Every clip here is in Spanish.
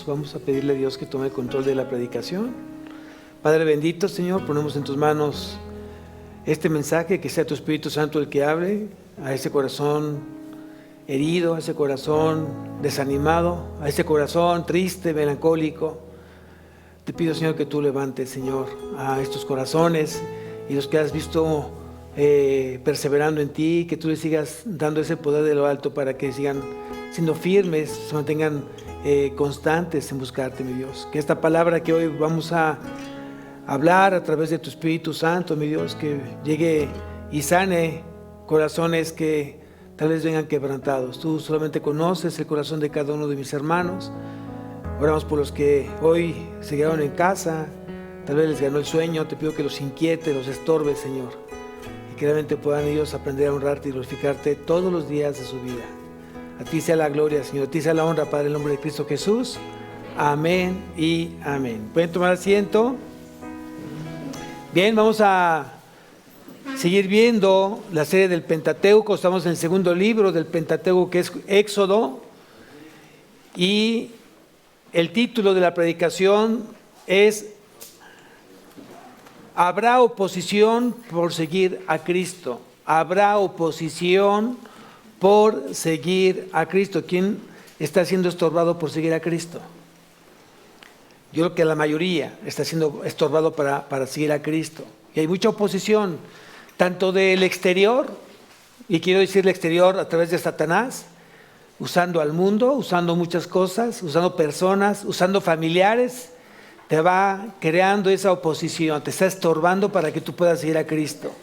vamos a pedirle a Dios que tome el control de la predicación. Padre bendito, Señor, ponemos en tus manos este mensaje, que sea tu Espíritu Santo el que hable a ese corazón herido, a ese corazón desanimado, a ese corazón triste, melancólico. Te pido, Señor, que tú levantes, Señor, a estos corazones y los que has visto perseverando en ti, que tú les sigas dando ese poder de lo alto para que sigan siendo firmes, se mantengan constantes en buscarte, mi Dios. Que esta palabra que hoy vamos a hablar a través de tu Espíritu Santo, mi Dios, que llegue y sane corazones que tal vez vengan quebrantados. Tú solamente conoces el corazón de cada uno de mis hermanos. Oramos por los que hoy se quedaron en casa, tal vez les ganó el sueño. Te pido que los inquiete, los estorbe, Señor, y que realmente puedan ellos aprender a honrarte y glorificarte todos los días de su vida. A ti sea la gloria, Señor, a ti sea la honra, Padre, en el nombre de Cristo Jesús. Amén y amén. ¿Pueden tomar asiento? Bien, vamos a seguir viendo la serie del Pentateuco. Estamos en el segundo libro del Pentateuco, que es Éxodo, y el título de la predicación es ¿Habrá oposición por seguir a Cristo? ¿Habrá oposición por seguir a Cristo? ¿Quién está siendo estorbado por seguir a Cristo? Yo creo que la mayoría está siendo estorbado para seguir a Cristo. Y hay mucha oposición, tanto del exterior, y quiero decir el exterior a través de Satanás, usando al mundo, usando muchas cosas, usando personas, usando familiares. Te va creando esa oposición, te está estorbando para que tú puedas seguir a Cristo.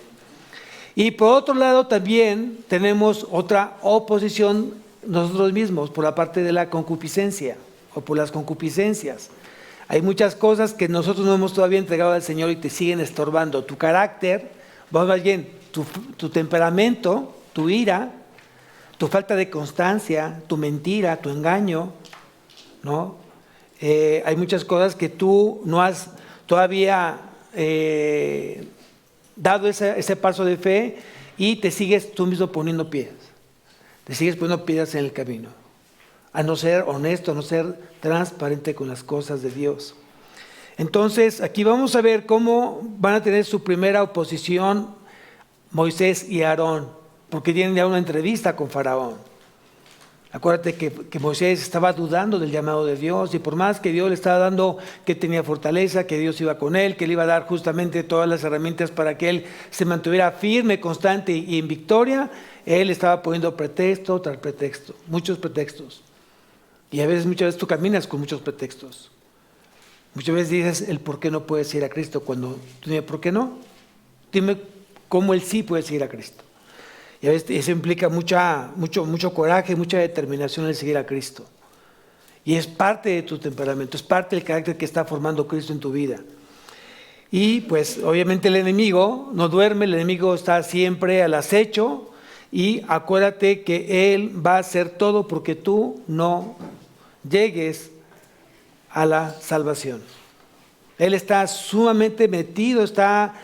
Y por otro lado también tenemos otra oposición nosotros mismos, por la parte de la concupiscencia o por las concupiscencias. Hay muchas cosas que nosotros no hemos todavía entregado al Señor y te siguen estorbando. Tu carácter, más bien, tu temperamento, tu ira, tu falta de constancia, tu mentira, tu engaño, ¿no? Hay muchas cosas que tú no has todavía dado ese paso de fe y te sigues tú mismo poniendo piedras. Te sigues poniendo piedras en el camino. A no ser honesto, a no ser transparente con las cosas de Dios. Entonces, aquí vamos a ver cómo van a tener su primera oposición Moisés y Aarón, porque tienen ya una entrevista con Faraón. Acuérdate que Moisés estaba dudando del llamado de Dios, y por más que Dios le estaba dando que tenía fortaleza, que Dios iba con él, que le iba a dar justamente todas las herramientas para que él se mantuviera firme, constante y en victoria, él estaba poniendo pretexto tras pretexto, muchos pretextos. Y muchas veces tú caminas con muchos pretextos. Muchas veces dices el por qué no puedes ir a Cristo, cuando tú dices, ¿por qué no? Dime cómo él sí puede ir a Cristo. Y a veces eso implica mucho coraje, mucha determinación en seguir a Cristo. Y es parte de tu temperamento, es parte del carácter que está formando Cristo en tu vida. Y pues obviamente el enemigo no duerme, el enemigo está siempre al acecho, y acuérdate que él va a hacer todo porque tú no llegues a la salvación. Él está sumamente metido, está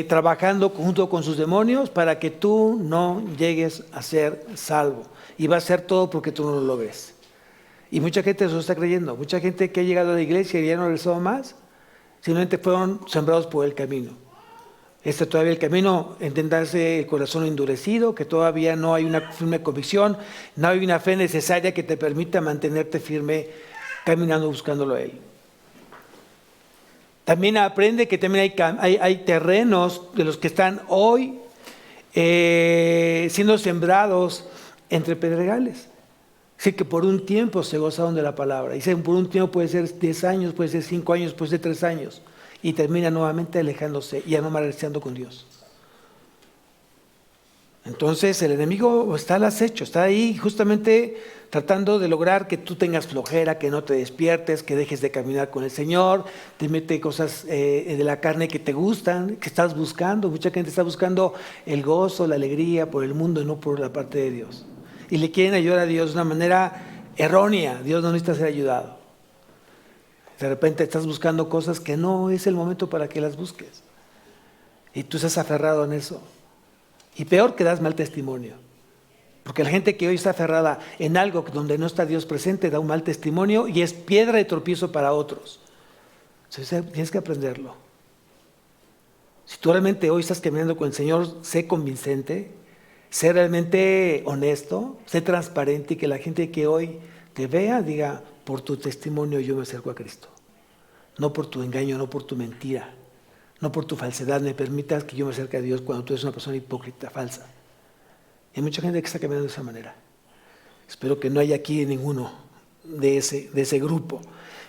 trabajando junto con sus demonios para que tú no llegues a ser salvo. Y va a hacer todo porque tú no lo logres. Y mucha gente eso está creyendo. Mucha gente que ha llegado a la iglesia y ya no regresó más, simplemente fueron sembrados por el camino. Todavía el camino, entenderse el corazón endurecido, que todavía no hay una firme convicción, no hay una fe necesaria que te permita mantenerte firme caminando buscándolo a Él. También aprende que también hay terrenos de los que están hoy siendo sembrados entre pedregales. Así que por un tiempo se gozaron de la palabra. Y por un tiempo puede ser 10 años, puede ser 5 años, puede ser 3 años. Y termina nuevamente alejándose y ya no marchando con Dios. Entonces el enemigo está al acecho, está ahí justamente tratando de lograr que tú tengas flojera, que no te despiertes, que dejes de caminar con el Señor, te mete cosas de la carne que te gustan, que estás buscando. Mucha gente está buscando el gozo, la alegría por el mundo y no por la parte de Dios. Y le quieren ayudar a Dios de una manera errónea. Dios no necesita ser ayudado. De repente estás buscando cosas que no es el momento para que las busques. Y tú estás aferrado en eso. Y peor, que das mal testimonio. Porque la gente que hoy está aferrada en algo donde no está Dios presente da un mal testimonio y es piedra de tropiezo para otros. Entonces tienes que aprenderlo. Si tú realmente hoy estás caminando con el Señor, sé convincente, sé realmente honesto, sé transparente y que la gente que hoy te vea diga, por tu testimonio yo me acerco a Cristo. No por tu engaño, no por tu mentira, no por tu falsedad, me permitas que yo me acerque a Dios cuando tú eres una persona hipócrita, falsa. Y hay mucha gente que está caminando de esa manera. Espero que no haya aquí ninguno de ese grupo.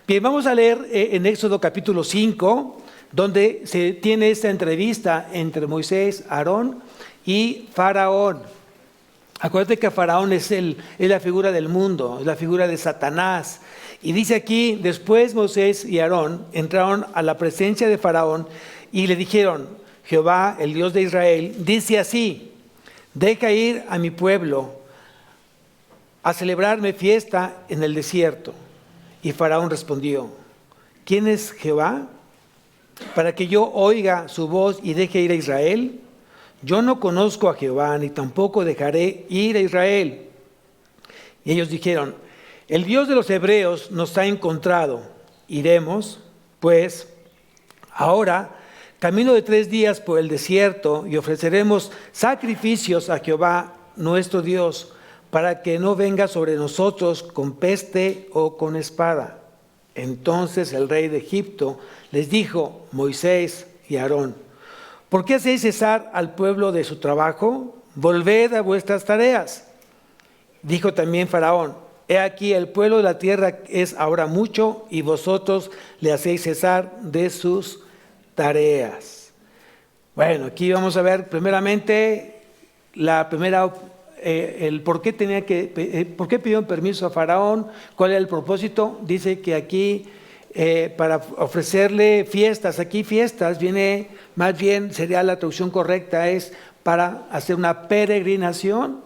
Bien, vamos a leer en Éxodo capítulo 5, donde se tiene esta entrevista entre Moisés, Aarón y Faraón. Acuérdate que Faraón es la figura del mundo, es la figura de Satanás. Y dice aquí, después Moisés y Aarón entraron a la presencia de Faraón y le dijeron, Jehová, el Dios de Israel, dice así, deja ir a mi pueblo a celebrarme fiesta en el desierto. Y Faraón respondió, ¿quién es Jehová? Para que yo oiga su voz y deje ir a Israel. Yo no conozco a Jehová, ni tampoco dejaré ir a Israel. Y ellos dijeron, el Dios de los hebreos nos ha encontrado. Iremos, pues, ahora, camino de 3 días por el desierto, y ofreceremos sacrificios a Jehová, nuestro Dios, para que no venga sobre nosotros con peste o con espada. Entonces el rey de Egipto les dijo, Moisés y Aarón, ¿por qué hacéis cesar al pueblo de su trabajo? Volved a vuestras tareas. Dijo también Faraón, he aquí el pueblo de la tierra es ahora mucho y vosotros le hacéis cesar de sus tareas. Bueno, aquí vamos a ver primeramente el por qué por qué pidieron permiso a Faraón, cuál era el propósito. Dice que aquí para ofrecerle fiestas, aquí fiestas viene, más bien sería la traducción correcta, es para hacer una peregrinación,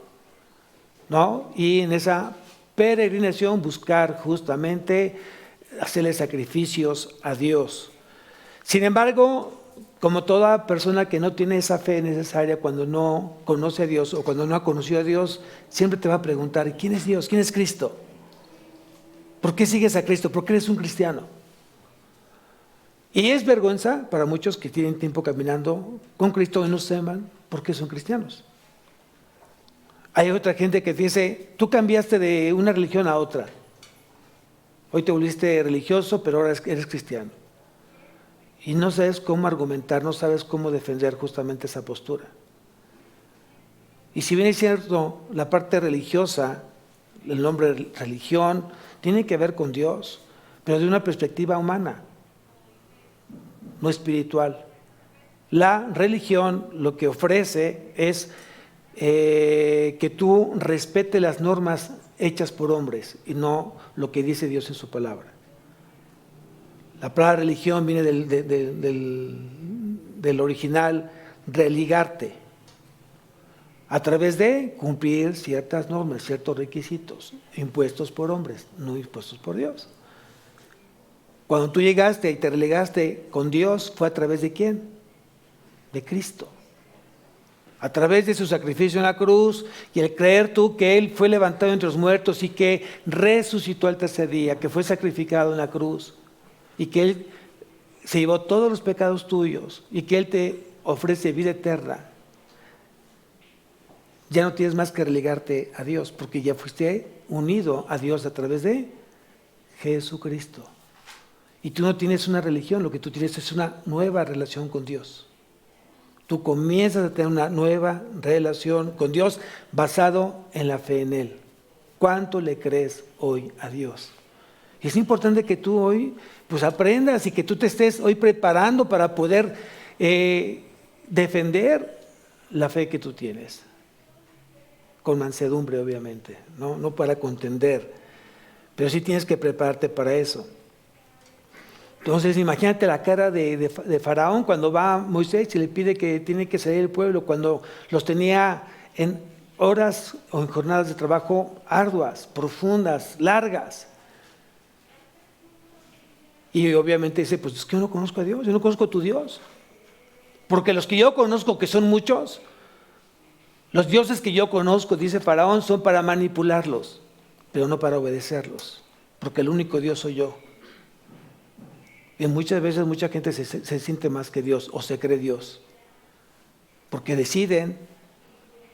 ¿no? Y en esa peregrinación buscar justamente hacerle sacrificios a Dios. Sin embargo, como toda persona que no tiene esa fe necesaria cuando no conoce a Dios o cuando no ha conocido a Dios, siempre te va a preguntar, ¿quién es Dios? ¿Quién es Cristo? ¿Por qué sigues a Cristo? ¿Por qué eres un cristiano? Y es vergüenza para muchos que tienen tiempo caminando con Cristo y no sepan por qué son cristianos. Hay otra gente que dice, tú cambiaste de una religión a otra. Hoy te volviste religioso, pero ahora eres cristiano. Y no sabes cómo argumentar, no sabes cómo defender justamente esa postura. Y si bien es cierto, la parte religiosa, el nombre religión, tiene que ver con Dios, pero de una perspectiva humana, no espiritual. La religión lo que ofrece es que tú respetes las normas hechas por hombres y no lo que dice Dios en su palabra. La palabra religión viene del original religarte, a través de cumplir ciertas normas, ciertos requisitos, impuestos por hombres, no impuestos por Dios. Cuando tú llegaste y te relegaste con Dios, ¿fue a través de quién? De Cristo. A través de su sacrificio en la cruz y el creer tú que Él fue levantado entre los muertos y que resucitó al tercer día, que fue sacrificado en la cruz y que Él se llevó todos los pecados tuyos y que Él te ofrece vida eterna. Ya no tienes más que relegarte a Dios porque ya fuiste unido a Dios a través de Jesucristo. Y tú no tienes una religión, lo que tú tienes es una nueva relación con Dios. Tú comienzas a tener una nueva relación con Dios basado en la fe en Él. ¿Cuánto le crees hoy a Dios? Y es importante que tú hoy pues aprendas y que tú te estés hoy preparando para poder defender la fe que tú tienes. Con mansedumbre, obviamente, no para contender, pero sí tienes que prepararte para eso. Entonces imagínate la cara de Faraón cuando va Moisés y le pide que tiene que salir el pueblo, cuando los tenía en horas o en jornadas de trabajo arduas, profundas, largas. Y obviamente dice, pues es que yo no conozco a Dios, yo no conozco a tu Dios. Porque los que yo conozco, que son muchos, Los dioses que yo conozco, dice Faraón, son para manipularlos, pero no para obedecerlos, porque el único Dios soy yo. Y muchas veces mucha gente se siente más que Dios o se cree Dios, porque deciden,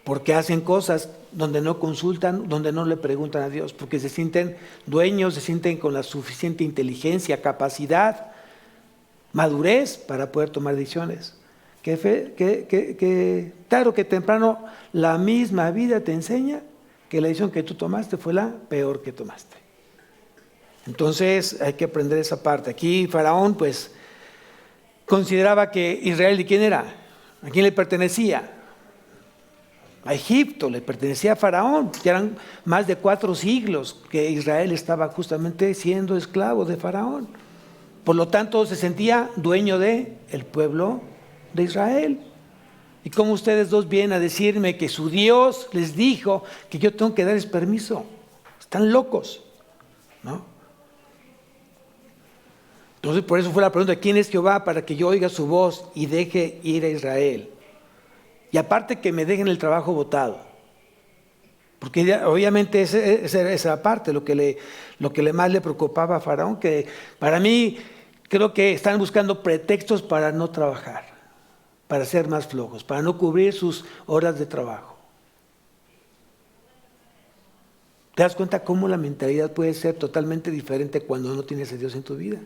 porque hacen cosas donde no consultan, donde no le preguntan a Dios, porque se sienten dueños, se sienten con la suficiente inteligencia, capacidad, madurez para poder tomar decisiones. Claro que temprano la misma vida te enseña que la decisión que tú tomaste fue la peor que tomaste. Entonces hay que aprender esa parte. Aquí Faraón pues consideraba que Israel, ¿de quién era? ¿A quién le pertenecía? A Egipto, le pertenecía a Faraón. Ya eran más de 4 siglos que Israel estaba justamente siendo esclavo de Faraón. Por lo tanto se sentía dueño del pueblo de Israel. Y como ustedes dos vienen a decirme que su Dios les dijo que yo tengo que darles permiso. Están locos, ¿no? Entonces por eso fue la pregunta: ¿quién es Jehová para que yo oiga su voz y deje ir a Israel? Y aparte que me dejen el trabajo botado. Porque obviamente esa parte, lo que le más le preocupaba a Faraón, que para mí creo que están buscando pretextos para no trabajar, para ser más flojos, para no cubrir sus horas de trabajo. ¿Te das cuenta cómo la mentalidad puede ser totalmente diferente cuando no tienes a Dios en tu vida?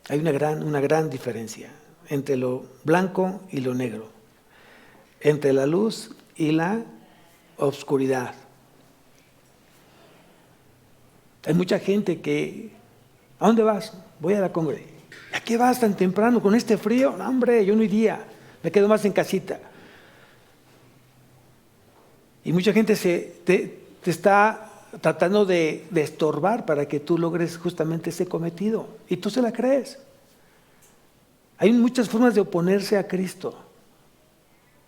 Hay una gran diferencia entre lo blanco y lo negro, entre la luz y la oscuridad. Hay mucha gente que, ¿a dónde vas? Voy a la congre. ¿A qué vas tan temprano con este frío? No, hombre, yo no iría, me quedo más en casita. Y mucha gente te está tratando de estorbar para que tú logres justamente ese cometido. Y tú se la crees. Hay muchas formas de oponerse a Cristo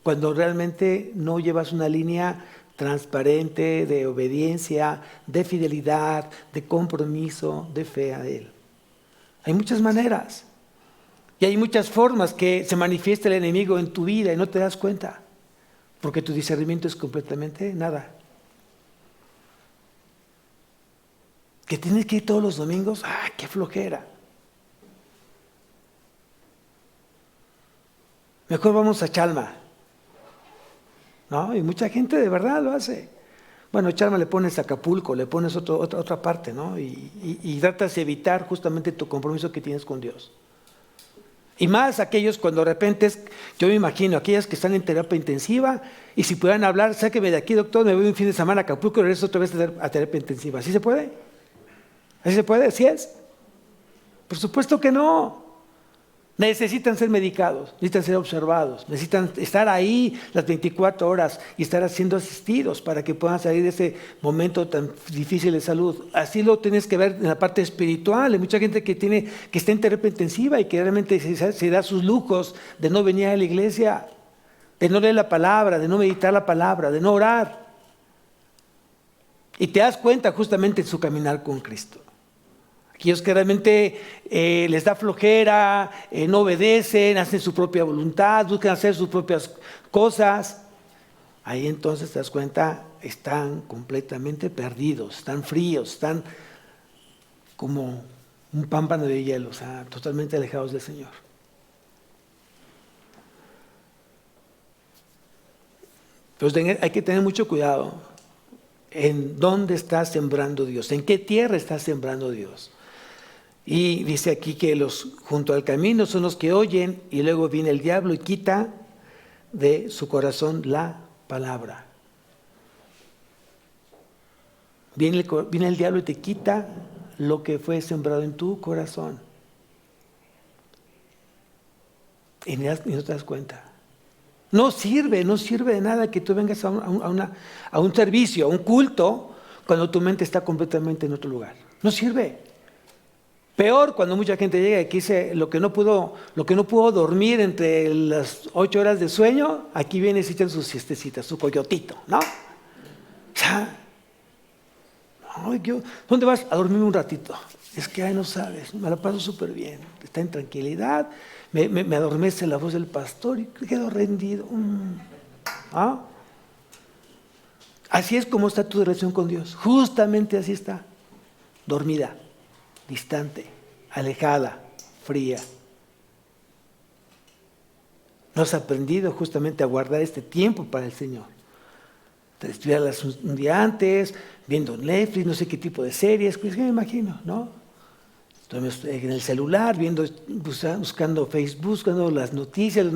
cuando realmente no llevas una línea transparente de obediencia, de fidelidad, de compromiso, de fe a Él. Hay muchas maneras y hay muchas formas que se manifiesta el enemigo en tu vida y no te das cuenta, porque tu discernimiento es completamente nada. Que tienes que ir todos los domingos, ¡ah, qué flojera! Mejor vamos a Chalma, ¿no? Y mucha gente de verdad lo hace. Bueno, Chalma le pones Acapulco, le pones otra parte, ¿no? Y tratas de evitar justamente tu compromiso que tienes con Dios. Y más aquellos cuando de repente, yo me imagino, aquellas que están en terapia intensiva y si pudieran hablar, sáqueme de aquí, doctor, me voy un fin de semana a Acapulco y regreso otra vez a terapia intensiva. ¿Así se puede? ¿Así se puede? ¿Así es? Por supuesto que no. Necesitan ser medicados, necesitan ser observados, necesitan estar ahí las 24 horas y estar siendo asistidos para que puedan salir de ese momento tan difícil de salud. Así lo tienes que ver en la parte espiritual. Hay mucha gente que está en terapia intensiva y que realmente se da sus lujos de no venir a la iglesia, de no leer la palabra, de no meditar la palabra, de no orar. Y te das cuenta justamente en su caminar con Cristo. Aquellos que realmente les da flojera, no obedecen, hacen su propia voluntad, buscan hacer sus propias cosas. Ahí entonces te das cuenta, están completamente perdidos, están fríos, están como un pámpano de hielo, o sea, totalmente alejados del Señor. Entonces hay que tener mucho cuidado en dónde está sembrando Dios, en qué tierra está sembrando Dios. Y dice aquí que los junto al camino son los que oyen y luego viene el diablo y quita de su corazón la palabra. Viene el diablo y te quita lo que fue sembrado en tu corazón. Y no te das cuenta. No sirve de nada que tú vengas a un servicio, a un culto, cuando tu mente está completamente en otro lugar. No sirve. Peor cuando mucha gente llega y dice lo que no pudo dormir entre las 8 horas de sueño, aquí viene y se echan sus siestecitas, su coyotito, ¿no? O sea, ¿dónde vas? A dormirme un ratito. Es que, ay, no sabes, me la paso súper bien, está en tranquilidad, me adormece la voz del pastor y quedo rendido. ¿Ah? Así es como está tu relación con Dios, justamente así está, dormida, distante, alejada, fría. No has aprendido justamente a guardar este tiempo para el Señor. Te estudiarlas un día antes, viendo Netflix, no sé qué tipo de series, pues me imagino, ¿no? En el celular, buscando Facebook, buscando las noticias,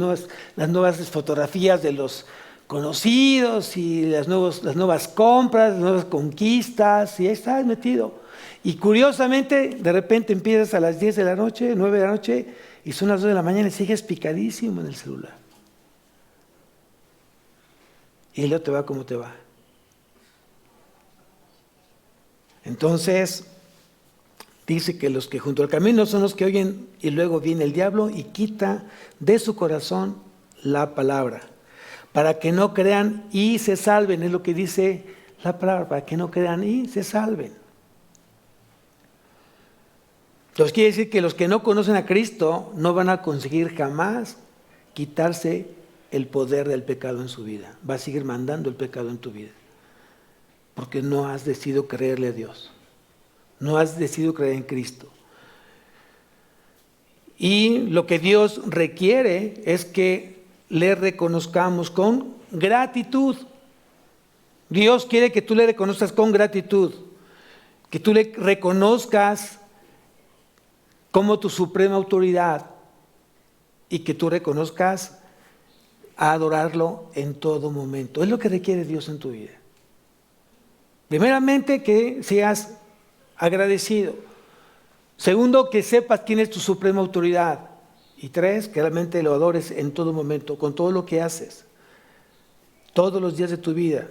las nuevas fotografías de los conocidos y las nuevas compras, las nuevas conquistas, y ahí estás metido. Y curiosamente, de repente empiezas a las 10 de la noche, 9 de la noche, y son las 2 de la mañana y sigues picadísimo en el celular. Y luego te va como te va. Entonces, dice que los que junto al camino son los que oyen y luego viene el diablo y quita de su corazón la palabra, para que no crean y se salven, es lo que dice la palabra, para que no crean y se salven. Entonces quiere decir que los que no conocen a Cristo no van a conseguir jamás quitarse el poder del pecado en su vida. Va a seguir mandando el pecado en tu vida, porque no has decidido creerle a Dios. No has decidido creer en Cristo. Y lo que Dios requiere es que le reconozcamos con gratitud. Dios quiere que tú le reconozcas con gratitud, que tú le reconozcas como tu suprema autoridad y que tú reconozcas a adorarlo en todo momento. Es lo que requiere Dios en tu vida. Primeramente, que seas agradecido. Segundo, que sepas quién es tu suprema autoridad. Y 3, que realmente lo adores en todo momento, con todo lo que haces, todos los días de tu vida.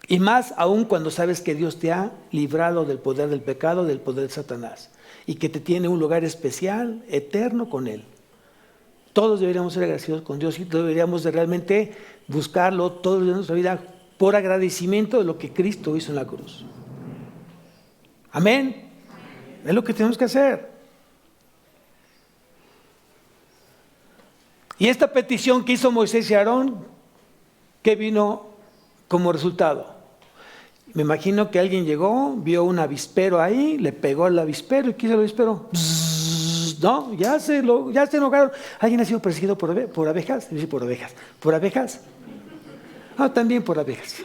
Y más aún cuando sabes que Dios te ha librado del poder del pecado, del poder de Satanás, y que te tiene un lugar especial, eterno con Él. Todos deberíamos ser agradecidos con Dios y deberíamos de realmente buscarlo todos los días de nuestra vida por agradecimiento de lo que Cristo hizo en la cruz. Amén. Es lo que tenemos que hacer. Y esta petición que hizo Moisés y Aarón, ¿qué vino como resultado? Me imagino que alguien llegó, vio un avispero ahí, le pegó al avispero. ¿Y qué hizo el avispero? No, ya se enojaron. ¿Alguien ha sido perseguido por abejas? Sí, por ovejas. ¿Por abejas? Ah, también por abejas.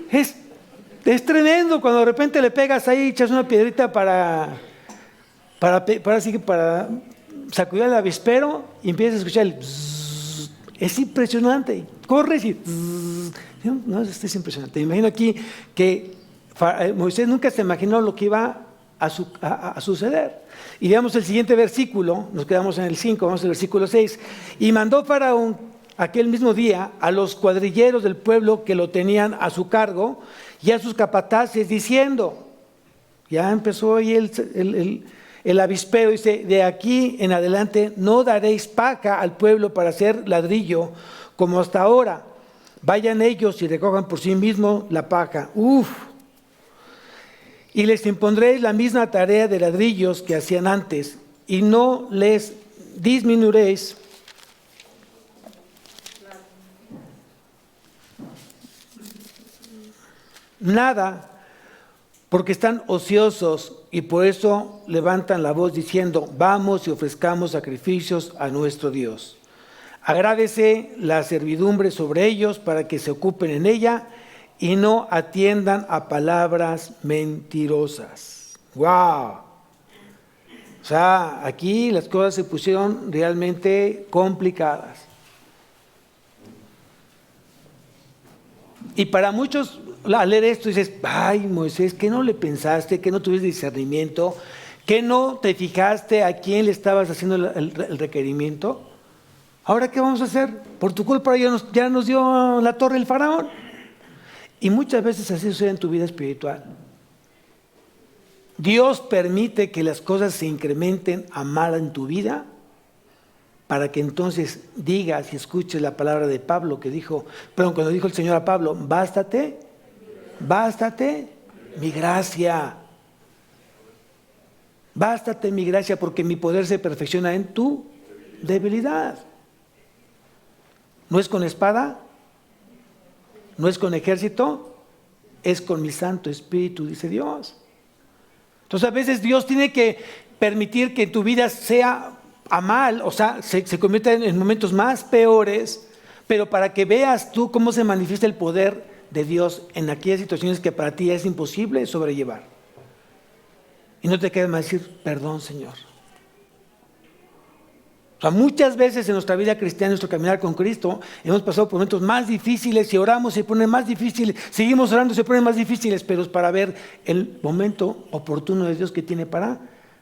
Es tremendo cuando de repente le pegas ahí, echas una piedrita para sacudir el avispero y empiezas a escuchar el bzzz. Es impresionante. Corres y bzzz. No, esto es impresionante. Me imagino aquí que Moisés nunca se imaginó lo que iba a suceder. Y veamos el siguiente versículo, nos quedamos en el 5, vamos al versículo 6. Y mandó Faraón aquel mismo día a los cuadrilleros del pueblo que lo tenían a su cargo y a sus capataces diciendo, ya empezó ahí el avispero, dice, de aquí en adelante no daréis paja al pueblo para hacer ladrillo como hasta ahora. Vayan ellos y recojan por sí mismos la paja. Y les impondréis la misma tarea de ladrillos que hacían antes, y no les disminuiréis nada, porque están ociosos y por eso levantan la voz diciendo, vamos y ofrezcamos sacrificios a nuestro Dios. Agrádese la servidumbre sobre ellos para que se ocupen en ella y no atiendan a palabras mentirosas. ¡Wow! O sea, aquí las cosas se pusieron realmente complicadas. Y para muchos, al leer esto dices, ay Moisés, ¿qué no le pensaste? ¿Qué no tuviste discernimiento? ¿Qué no te fijaste a quién le estabas haciendo el requerimiento? ¿Ahora qué vamos a hacer? Por tu culpa ya nos dio la torre el faraón. Y muchas veces así sucede en tu vida espiritual. Dios permite que las cosas se incrementen a mal en tu vida para que entonces digas y escuches la palabra de Pablo que dijo, cuando dijo el Señor a Pablo, bástate mi gracia. Bástate mi gracia porque mi poder se perfecciona en tu debilidad. No es con espada, no es con ejército, es con mi Santo Espíritu, dice Dios. Entonces a veces Dios tiene que permitir que tu vida sea a mal, o sea, se convierta en momentos más peores, pero para que veas tú cómo se manifiesta el poder de Dios en aquellas situaciones que para ti es imposible sobrellevar. Y no te queda más decir, perdón, Señor. O sea, muchas veces en nuestra vida cristiana, en nuestro caminar con Cristo, hemos pasado por momentos más difíciles y oramos, se ponen más difíciles, seguimos orando, se ponen más difíciles, pero es para ver el momento oportuno de Dios que tiene para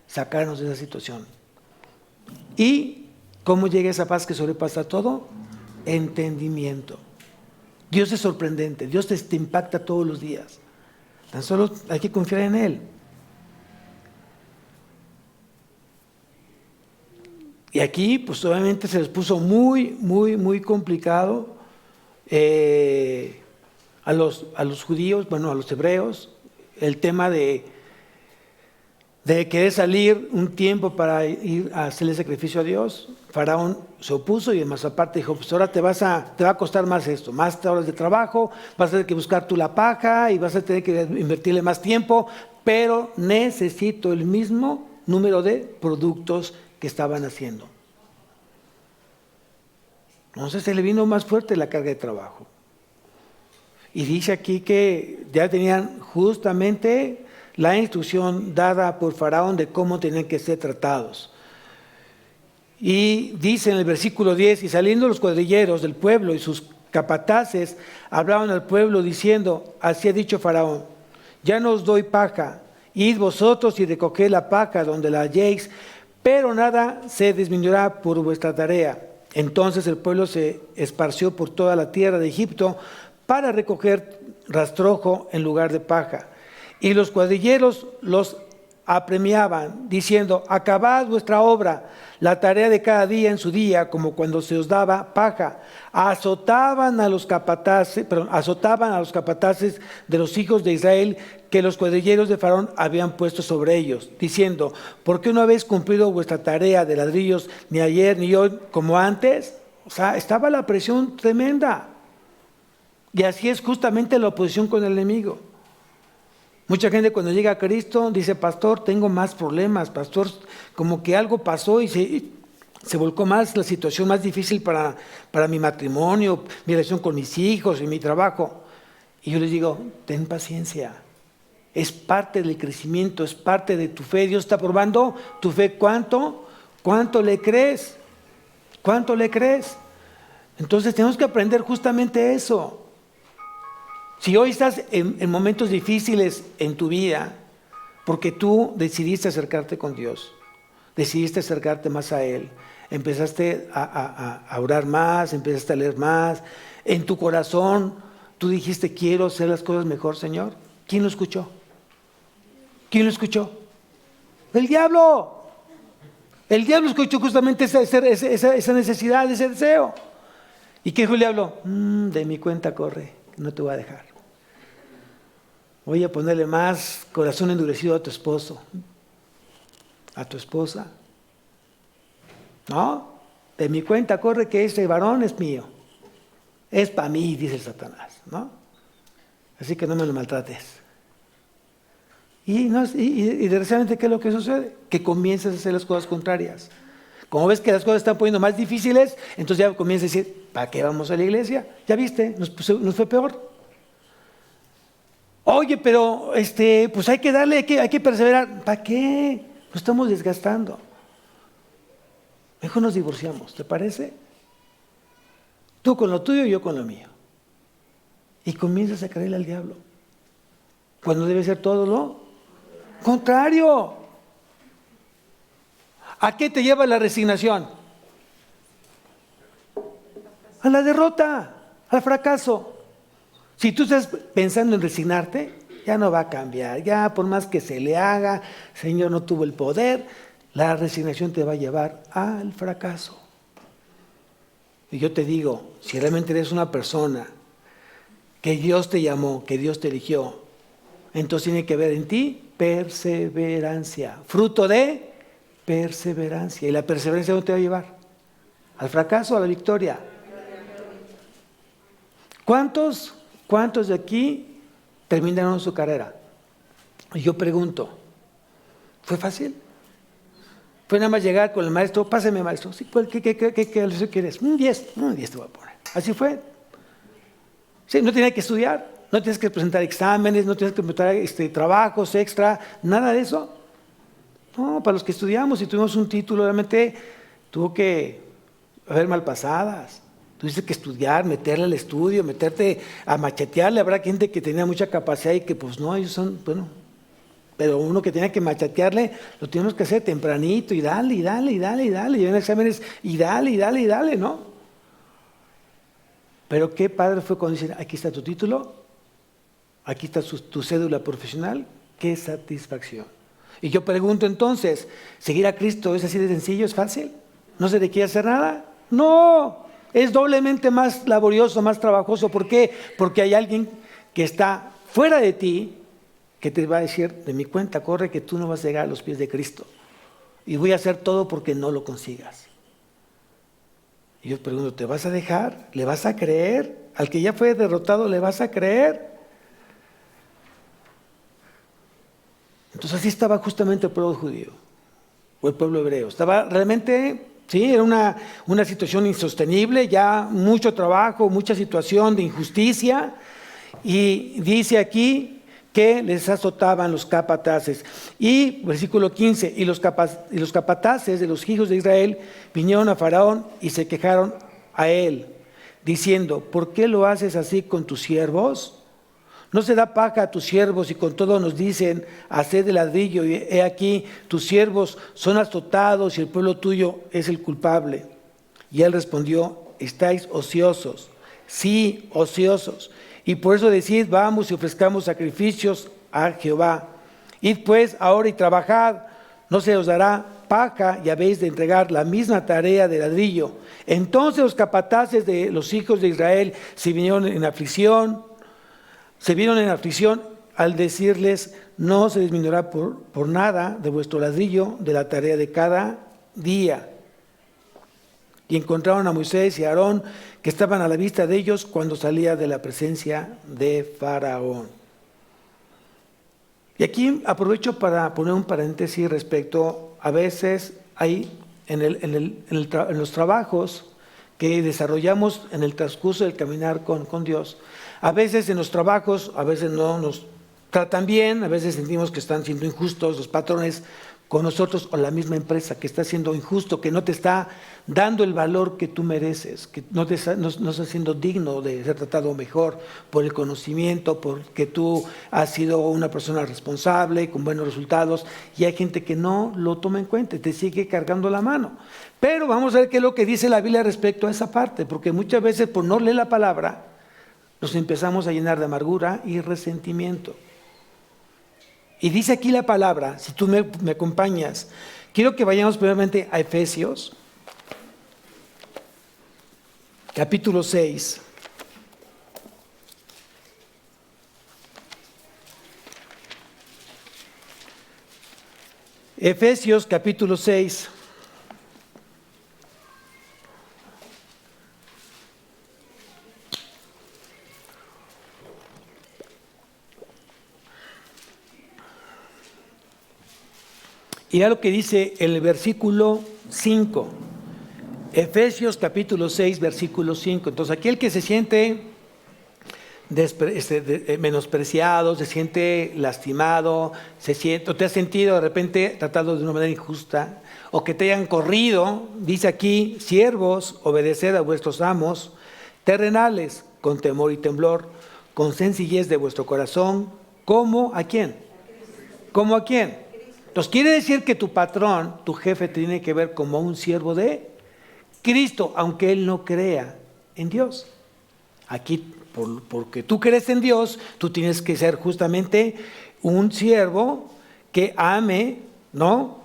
sacarnos de esa situación. ¿Y cómo llega esa paz que sobrepasa todo? Entendimiento. Dios es sorprendente, Dios te impacta todos los días. Tan solo hay que confiar en Él. Y aquí, pues obviamente se les puso muy complicado a los judíos, bueno, a los hebreos, el tema de querer salir un tiempo para ir a hacerle sacrificio a Dios. Faraón se opuso y más aparte dijo, pues ahora te va a costar más esto, más horas de trabajo, vas a tener que buscar tú la paja y vas a tener que invertirle más tiempo, pero necesito el mismo número de productos que estaban haciendo. Entonces se le vino más fuerte la carga de trabajo. Y dice aquí que ya tenían justamente la instrucción dada por Faraón de cómo tenían que ser tratados. Y dice en el versículo 10, y saliendo los cuadrilleros del pueblo y sus capataces, hablaban al pueblo diciendo, así ha dicho Faraón, ya no os doy paja, id vosotros y recoged la paja donde la halléis, pero nada se disminuirá por vuestra tarea. Entonces el pueblo se esparció por toda la tierra de Egipto para recoger rastrojo en lugar de paja. Y los cuadrilleros los apremiaban, diciendo, acabad vuestra obra, la tarea de cada día en su día, como cuando se os daba paja. Azotaban a los capataces de los hijos de Israel que los cuadrilleros de Faraón habían puesto sobre ellos, diciendo, ¿por qué no habéis cumplido vuestra tarea de ladrillos ni ayer ni hoy como antes? O sea, estaba la presión tremenda. Y así es justamente la oposición con el enemigo. Mucha gente cuando llega a Cristo dice, pastor, tengo más problemas, pastor, como que algo pasó y se volcó más la situación más difícil para mi matrimonio, mi relación con mis hijos y mi trabajo. Y yo les digo, ten paciencia, es parte del crecimiento, es parte de tu fe. Dios está probando tu fe. ¿Cuánto le crees? ¿Cuánto le crees? Entonces tenemos que aprender justamente eso. Si hoy estás en momentos difíciles en tu vida, porque tú decidiste acercarte con Dios, decidiste acercarte más a Él, empezaste a orar más, empezaste a leer más, en tu corazón tú dijiste, quiero hacer las cosas mejor, Señor. ¿Quién lo escuchó? ¿Quién lo escuchó? El diablo. El diablo escuchó justamente esa necesidad, ese deseo. ¿Y qué dijo el diablo? De mi cuenta corre, no te voy a dejar. Voy a ponerle más corazón endurecido a tu esposo, a tu esposa. No, de mi cuenta corre que ese varón es mío. Es para mí, dice Satanás, ¿no? Así que no me lo maltrates. Y desgraciadamente, ¿qué es lo que sucede? Que comienzas a hacer las cosas contrarias. Como ves que las cosas están poniendo más difíciles, entonces ya comienzas a decir, ¿para qué vamos a la iglesia? Ya viste, nos fue peor. Oye, pero pues hay que darle, hay que perseverar. ¿Para qué? Nos estamos desgastando. Mejor nos divorciamos, ¿te parece? Tú con lo tuyo y yo con lo mío. Y comienzas a creerle al diablo. Cuando debe ser todo lo contrario. ¿A qué te lleva la resignación? A la derrota, al fracaso. Si tú estás pensando en resignarte, ya no va a cambiar. Ya por más que se le haga, Señor no tuvo el poder, la resignación te va a llevar al fracaso. Y yo te digo, si realmente eres una persona que Dios te llamó, que Dios te eligió, Entonces tiene que haber en ti perseverancia, fruto de perseverancia. ¿Y la perseverancia dónde te va a llevar? ¿Al fracaso o a la victoria? ¿Cuántos de aquí terminaron su carrera? Y yo pregunto, ¿fue fácil? ¿Fue nada más llegar con el maestro? Pásame, maestro. Sí, ¿qué quieres? Un 10 te voy a poner. Así fue. Sí, no tenía que estudiar, no tienes que presentar exámenes, no tienes que presentar trabajos extra, nada de eso. No, para los que estudiamos y tuvimos un título, realmente tuvo que haber malpasadas. Tuviste que estudiar, meterle al estudio, meterte a machetearle. Habrá gente que tenía mucha capacidad y que pues no, ellos son, bueno, pero uno que tenía que machetearle, lo tenemos que hacer tempranito y dale, y en exámenes y dale, ¿no? Pero qué padre fue cuando dicen, aquí está tu título, aquí está tu cédula profesional, qué satisfacción. Y yo pregunto entonces, ¿seguir a Cristo es así de sencillo, es fácil? ¿No se requiere hacer nada? No, es doblemente más laborioso, más trabajoso. ¿Por qué? Porque hay alguien que está fuera de ti, que te va a decir, de mi cuenta corre que tú no vas a llegar a los pies de Cristo. Y voy a hacer todo porque no lo consigas. Y yo pregunto, ¿te vas a dejar? ¿Le vas a creer? Al que ya fue derrotado, ¿le vas a creer? Entonces así estaba justamente el pueblo judío, o el pueblo hebreo. Estaba realmente, sí, era una situación insostenible, ya mucho trabajo, mucha situación de injusticia. Y dice aquí que les azotaban los capataces. Y versículo 15, y los capataces de los hijos de Israel vinieron a Faraón y se quejaron a él, diciendo, ¿por qué lo haces así con tus siervos? ¿No se da paja a tus siervos y con todo nos dicen, haced de ladrillo y he aquí, tus siervos son azotados y el pueblo tuyo es el culpable? Y él respondió, estáis ociosos, sí, ociosos. Y por eso decid, vamos y ofrezcamos sacrificios a Jehová. Id pues ahora y trabajad, no se os dará paja y habéis de entregar la misma tarea de ladrillo. Entonces los capataces de los hijos de Israel se vieron en aflicción al decirles, no se disminuirá por nada de vuestro ladrillo de la tarea de cada día. Y encontraron a Moisés y a Aarón, que estaban a la vista de ellos cuando salía de la presencia de Faraón. Y aquí aprovecho para poner un paréntesis respecto, a veces hay en los trabajos que desarrollamos en el transcurso del caminar con Dios, a veces en los trabajos, a veces no nos tratan bien, a veces sentimos que están siendo injustos los patrones con nosotros o la misma empresa que está siendo injusto, que no te está dando el valor que tú mereces, que no está siendo digno de ser tratado mejor por el conocimiento, porque tú has sido una persona responsable, con buenos resultados, y hay gente que no lo toma en cuenta y te sigue cargando la mano. Pero vamos a ver qué es lo que dice la Biblia respecto a esa parte, porque muchas veces por no leer la palabra, nos empezamos a llenar de amargura y resentimiento. Y dice aquí la palabra, si tú me acompañas, quiero que vayamos primeramente a Efesios, capítulo 6. Efesios, capítulo 6. Y a lo que dice el versículo 5. Efesios capítulo 6, versículo 5. Entonces aquí el que se siente menospreciado, se siente lastimado, o te has sentido de repente tratado de una manera injusta, o que te hayan corrido, dice aquí, siervos, obedeced a vuestros amos terrenales con temor y temblor, con sencillez de vuestro corazón, ¿como a quién? ¿Como a quién? Entonces quiere decir que tu patrón, tu jefe, te tiene que ver como un siervo de Cristo, aunque él no crea en Dios. Aquí, porque tú crees en Dios, tú tienes que ser justamente un siervo que ame, ¿no?,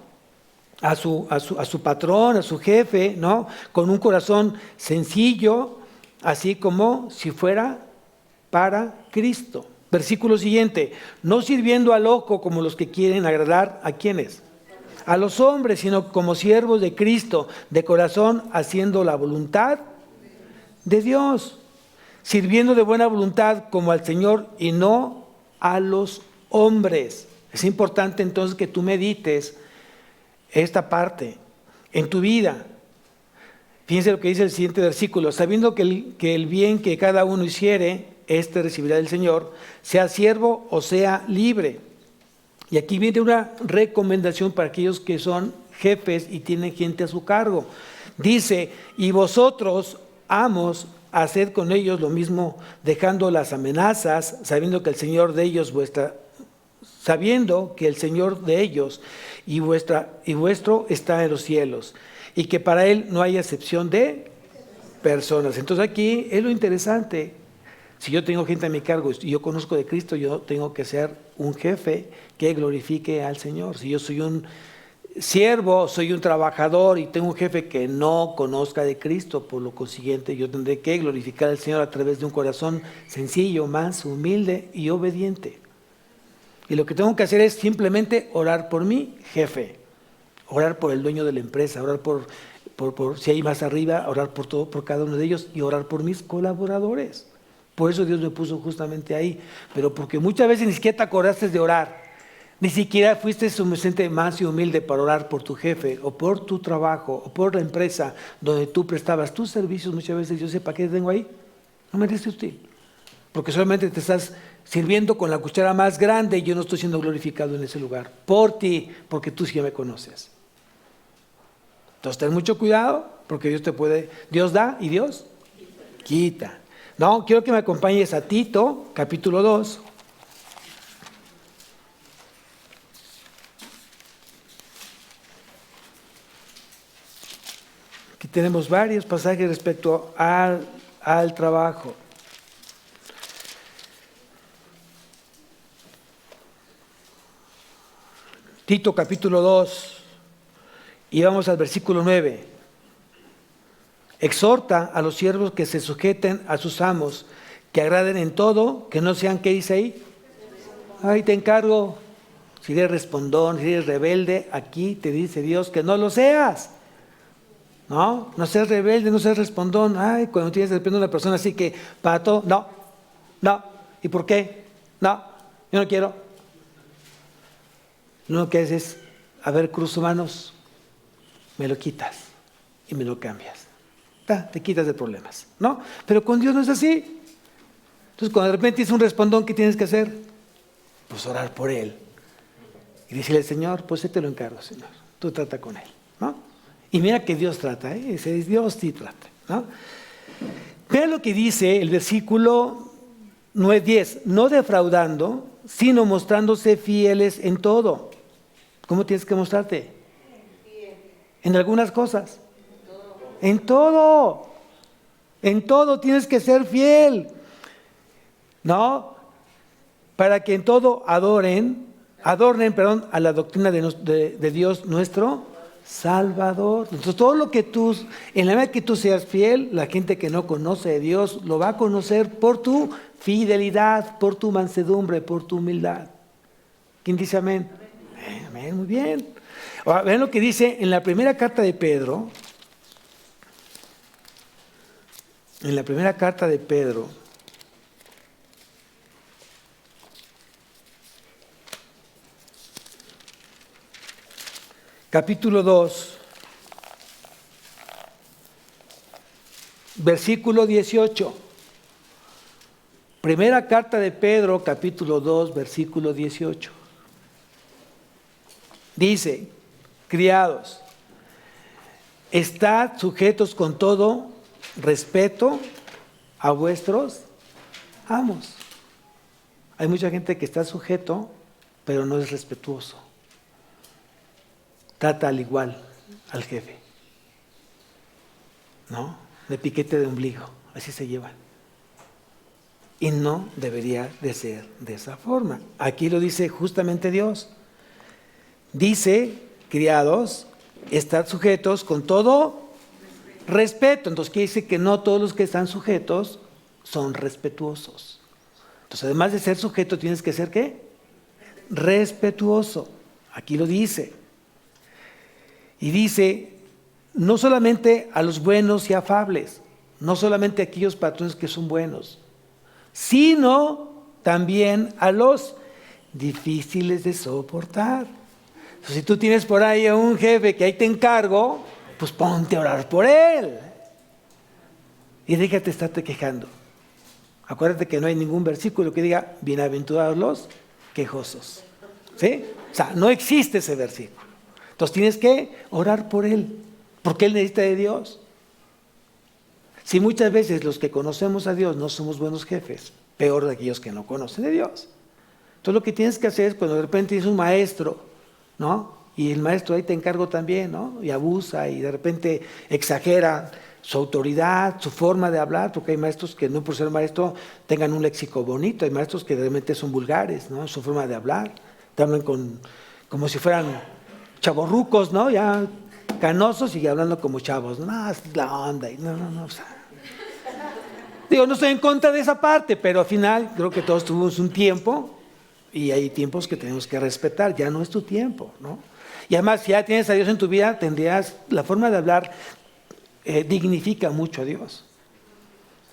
a su patrón, a su jefe, ¿no?, con un corazón sencillo, así como si fuera para Cristo. Versículo siguiente, no sirviendo al ojo como los que quieren agradar, ¿a quiénes? A los hombres, sino como siervos de Cristo, de corazón, haciendo la voluntad de Dios, sirviendo de buena voluntad como al Señor y no a los hombres. Es importante entonces que tú medites esta parte en tu vida. Fíjense lo que dice el siguiente versículo, sabiendo que el bien que cada uno hiciere, este recibirá del Señor, sea siervo o sea libre. Y aquí viene una recomendación para aquellos que son jefes y tienen gente a su cargo. Dice, y vosotros, amos, haced con ellos lo mismo, dejando las amenazas, sabiendo que el Señor de ellos y vuestro está en los cielos, y que para Él no hay excepción de personas. Entonces aquí es lo interesante. Si yo tengo gente a mi cargo y yo conozco de Cristo, yo tengo que ser un jefe que glorifique al Señor. Si yo soy un siervo, soy un trabajador y tengo un jefe que no conozca de Cristo, por lo consiguiente yo tendré que glorificar al Señor a través de un corazón sencillo, manso, humilde y obediente. Y lo que tengo que hacer es simplemente orar por mi jefe, orar por el dueño de la empresa, orar por si hay más arriba, orar por todo, por cada uno de ellos y orar por mis colaboradores. Por eso Dios me puso justamente ahí, pero porque muchas veces ni siquiera te acordaste de orar, ni siquiera fuiste suficientemente manso y humilde para orar por tu jefe, o por tu trabajo, o por la empresa donde tú prestabas tus servicios. Muchas veces yo sé, ¿para qué te tengo ahí? No me eres útil, porque solamente te estás sirviendo con la cuchara más grande y yo no estoy siendo glorificado en ese lugar, por ti, porque tú sí me conoces. Entonces ten mucho cuidado, porque Dios da y Dios quita. No, quiero que me acompañes a Tito, capítulo 2. Aquí tenemos varios pasajes respecto al trabajo. Tito, capítulo 2, y vamos al versículo 9. Exhorta a los siervos que se sujeten a sus amos, que agraden en todo, que no sean, ¿qué dice ahí? Ahí te encargo, si eres respondón, si eres rebelde, aquí te dice Dios que no lo seas. No seas rebelde, no seas respondón. Ay, cuando tienes de repente una persona así que, pato, no, ¿y por qué? No, yo no quiero. Lo que haces es, a ver, cruzo manos, me lo quitas y me lo cambias. Te quitas de problemas, ¿no? Pero con Dios no es así. Entonces, cuando de repente es un respondón, ¿qué tienes que hacer? Pues orar por él. Y decirle al Señor, pues te lo encargo, Señor. Tú trata con él, ¿no? Y mira que Dios trata, ¿eh? Dios sí trata, ¿no? Vean lo que dice el versículo 9-10. No defraudando, sino mostrándose fieles en todo. ¿Cómo tienes que mostrarte? En algunas cosas. En todo tienes que ser fiel, ¿no? Para que en todo adornen, a la doctrina de Dios nuestro Salvador. Entonces todo lo que en la medida que tú seas fiel, la gente que no conoce a Dios lo va a conocer por tu fidelidad, por tu mansedumbre, por tu humildad. ¿Quién dice amén? Amén, muy bien. Ahora, vean lo que dice en la primera carta de Pedro. En la primera carta de Pedro, capítulo 2, versículo 18. Primera carta de Pedro, capítulo 2, versículo 18. Dice, criados, estad sujetos con todo respeto a vuestros amos. Hay mucha gente que está sujeto, pero no es respetuoso. Trata al igual al jefe, ¿no? De piquete de ombligo, así se llevan. Y no debería de ser de esa forma. Aquí lo dice justamente Dios. Dice, criados, estad sujetos con todo respeto. Entonces quiere decir que no todos los que están sujetos son respetuosos. Entonces, además de ser sujeto, tienes que ser ¿qué? Respetuoso. Aquí lo dice. Y dice, no solamente a los buenos y afables, no solamente a aquellos patrones que son buenos, sino también a los difíciles de soportar. Entonces, si tú tienes por ahí a un jefe que ahí te encargo, pues ponte a orar por él. Y déjate estarte quejando. Acuérdate que no hay ningún versículo que diga, bienaventurados los quejosos. ¿Sí? O sea, no existe ese versículo. Entonces tienes que orar por él, porque él necesita de Dios. Si muchas veces los que conocemos a Dios no somos buenos jefes, peor de aquellos que no conocen de Dios. Entonces lo que tienes que hacer es cuando de repente tienes un maestro, ¿no? Y el maestro ahí te encargo también, ¿no? Y abusa y de repente exagera su autoridad, su forma de hablar, porque hay maestros que no por ser maestro tengan un léxico bonito, hay maestros que realmente son vulgares, ¿no? Su forma de hablar, te hablan como si fueran chavorrucos, ¿no? Ya canosos y hablando como chavos, no, es la onda, no, o sea. Digo, no estoy en contra de esa parte, pero al final creo que todos tuvimos un tiempo y hay tiempos que tenemos que respetar, ya no es tu tiempo, ¿no? Y además, si ya tienes a Dios en tu vida, tendrías, la forma de hablar dignifica mucho a Dios.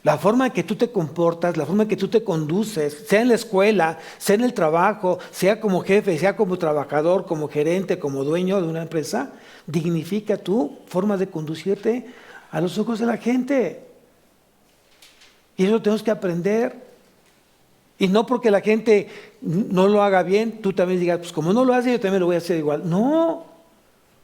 La forma en que tú te comportas, la forma en que tú te conduces, sea en la escuela, sea en el trabajo, sea como jefe, sea como trabajador, como gerente, como dueño de una empresa, dignifica tu forma de conducirte a los ojos de la gente. Y eso tenemos que aprender. Y no porque la gente no lo haga bien, tú también digas, pues como no lo hace, yo también lo voy a hacer igual. No.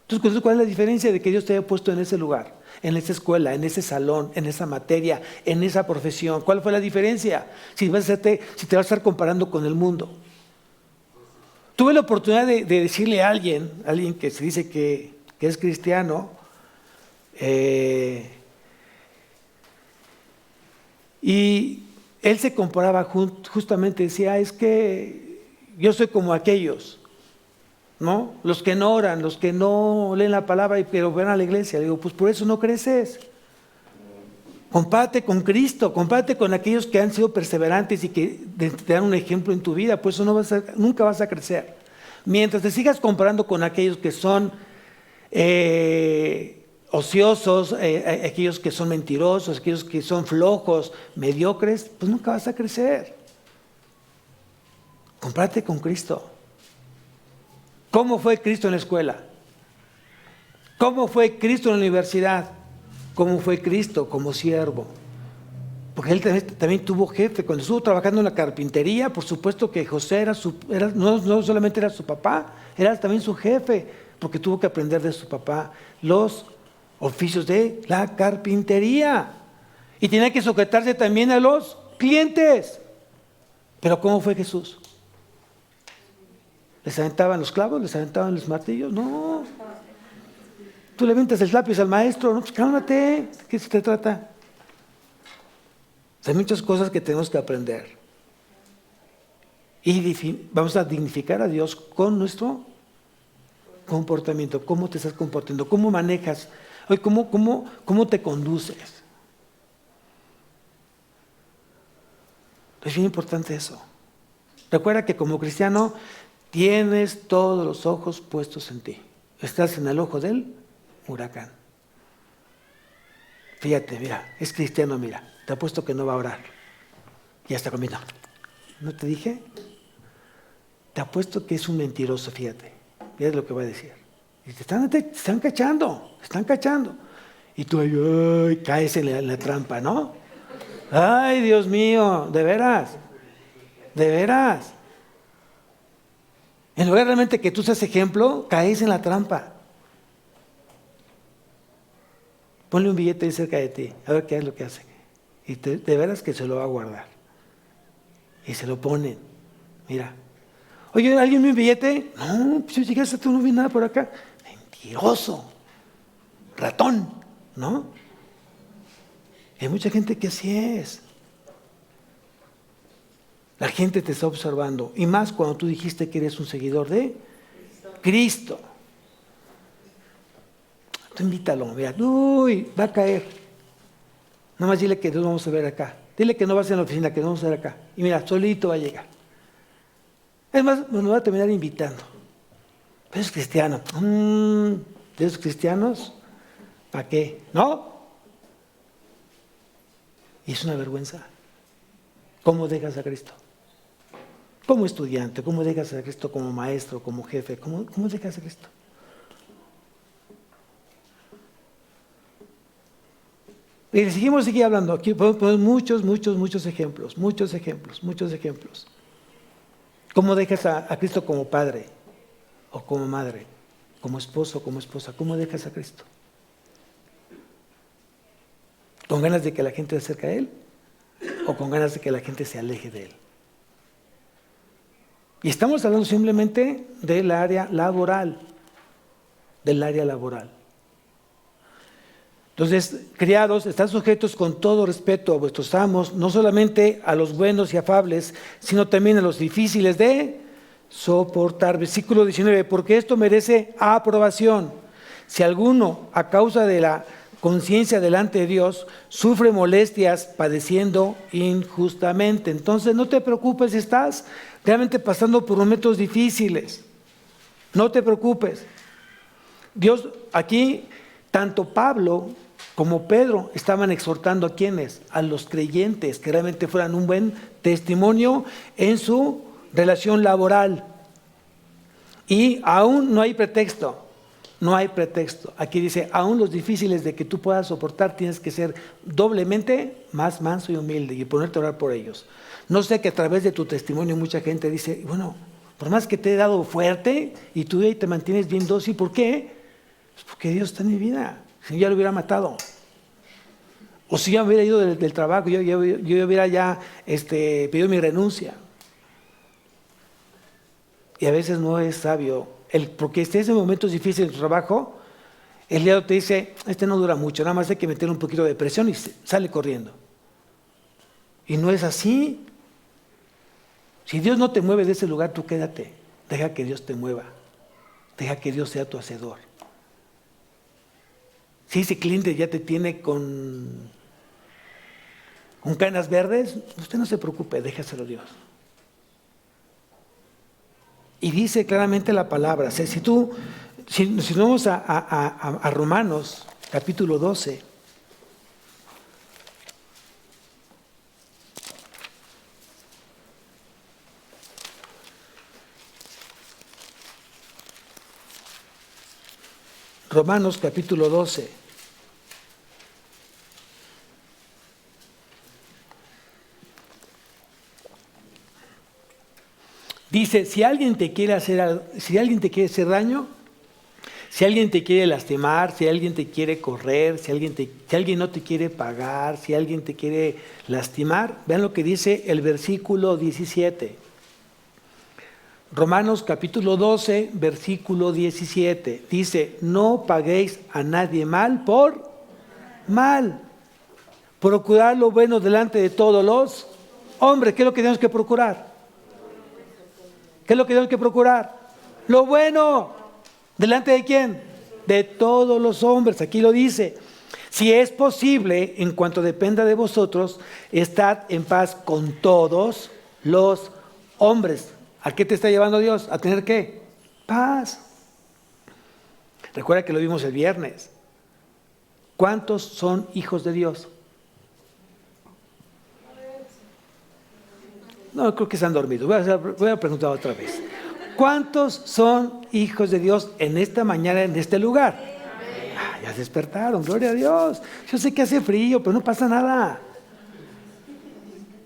Entonces, ¿cuál es la diferencia de que Dios te haya puesto en ese lugar, en esa escuela, en ese salón, en esa materia, en esa profesión? ¿Cuál fue la diferencia? Si te vas a estar comparando con el mundo. Tuve la oportunidad de decirle a alguien que se dice que es cristiano, y él se comparaba justamente, decía, es que yo soy como aquellos, ¿no? Los que no oran, los que no leen la palabra, pero van a la iglesia. Le digo, pues por eso no creces. Compárate con Cristo, compárate con aquellos que han sido perseverantes y que te dan un ejemplo en tu vida, pues eso nunca vas a crecer. Mientras te sigas comparando con aquellos que son ociosos, aquellos que son mentirosos, aquellos que son flojos, mediocres, pues nunca vas a crecer. Compárate con Cristo. ¿Cómo fue Cristo en la escuela? ¿Cómo fue Cristo en la universidad? ¿Cómo fue Cristo como siervo? Porque él también tuvo jefe. Cuando estuvo trabajando en la carpintería, por supuesto que José no solamente era su papá, era también su jefe, porque tuvo que aprender de su papá los oficios de la carpintería. Y tenía que sujetarse también a los clientes. Pero ¿cómo fue Jesús? ¿Les aventaban los clavos? ¿Les aventaban los martillos? No. Tú le avientas el lápiz al maestro, no, pues cálmate, ¿de qué se te trata? Hay muchas cosas que tenemos que aprender. Y vamos a dignificar a Dios con nuestro comportamiento. ¿Cómo te estás comportando? ¿Cómo manejas? ¿Cómo te conduces? Es bien importante eso. Recuerda que como cristiano tienes todos los ojos puestos en ti. Estás en el ojo del huracán. Fíjate, mira, es cristiano, mira, te apuesto que no va a orar. Ya está comiendo. ¿No te dije? Te apuesto que es un mentiroso, fíjate. Mira lo que va a decir. Y te están cachando. Y tú ay, caes en la trampa, ¿no? Ay, Dios mío, de veras. En lugar realmente que tú seas ejemplo, caes en la trampa. Ponle un billete ahí cerca de ti, a ver qué es lo que hace. Y de veras que se lo va a guardar. Y se lo ponen. Mira. Oye, ¿alguien me un billete? No, pues yo llegué hasta tú, no vi nada por acá. Mentiroso. Ratón, ¿no? Hay mucha gente que así es. La gente te está observando. Y más cuando tú dijiste que eres un seguidor de Cristo. Tú invítalo, mira, uy, va a caer. Nada más dile que nos vamos a ver acá. Dile que no vas a ir a la oficina, que no vamos a ir acá. Y mira, solito va a llegar. Es más, nos va a terminar invitando. Pero es cristiano. ¿De esos cristianos? ¿Para qué? ¿No? Y es una vergüenza. ¿Cómo dejas a Cristo? Como estudiante, ¿cómo dejas a Cristo como maestro, como jefe? ¿Cómo dejas a Cristo? Y seguimos hablando. Aquí podemos poner muchos ejemplos. ¿Cómo dejas a Cristo como padre o como madre? Como esposo, como esposa. ¿Cómo dejas a Cristo? ¿Con ganas de que la gente se acerque a Él? ¿O con ganas de que la gente se aleje de Él? Y estamos hablando simplemente del área laboral. Entonces, criados, están sujetos con todo respeto a vuestros amos, no solamente a los buenos y afables, sino también a los difíciles de soportar. Versículo 19, porque esto merece aprobación. Si alguno, a causa de la conciencia delante de Dios, sufre molestias padeciendo injustamente. Entonces, no te preocupes si estás realmente pasando por momentos difíciles. No te preocupes. Dios, aquí, tanto Pablo como Pedro estaban exhortando a quienes, a los creyentes, que realmente fueran un buen testimonio en su relación laboral. Y aún no hay pretexto. Aquí dice, aún los difíciles de que tú puedas soportar, tienes que ser doblemente más manso y humilde y ponerte a orar por ellos. No sé que a través de tu testimonio mucha gente dice, bueno, por más que te he dado fuerte y tú ahí te mantienes bien dócil, ¿por qué? Pues porque Dios está en mi vida. Si ya lo hubiera matado. O si ya me hubiera ido del trabajo, yo hubiera ya pedido mi renuncia. Y a veces no es sabio. Porque estés en momentos difíciles en tu trabajo, el diablo te dice, no dura mucho, nada más hay que meter un poquito de presión y sale corriendo. Y no es así. Si Dios no te mueve de ese lugar, tú quédate. Deja que Dios te mueva. Deja que Dios sea tu hacedor. Si ese cliente ya te tiene con canas verdes, usted no se preocupe, déjaselo a Dios. Y dice claramente la palabra. Si nos vamos a Romanos, capítulo 12. Romanos, capítulo 12. Dice, si alguien te quiere hacer daño, si alguien te quiere lastimar, si alguien te quiere correr, si alguien no te quiere pagar, si alguien te quiere lastimar, vean lo que dice el versículo 17. Romanos capítulo 12, versículo 17. Dice, no paguéis a nadie mal por mal. Procurad lo bueno delante de todos los hombres. ¿Qué es lo que tenemos que procurar? ¿Qué es lo que tenemos que procurar? Lo bueno. ¿Delante de quién? De todos los hombres. Aquí lo dice. Si es posible, en cuanto dependa de vosotros, estad en paz con todos los hombres. ¿A qué te está llevando Dios? ¿A tener qué? Paz. Recuerda que lo vimos el viernes. ¿Cuántos son hijos de Dios? No, creo que se han dormido. Voy a preguntar otra vez. ¿Cuántos son hijos de Dios en esta mañana, en este lugar? Ya despertaron, gloria a Dios. Yo sé que hace frío, pero no pasa nada.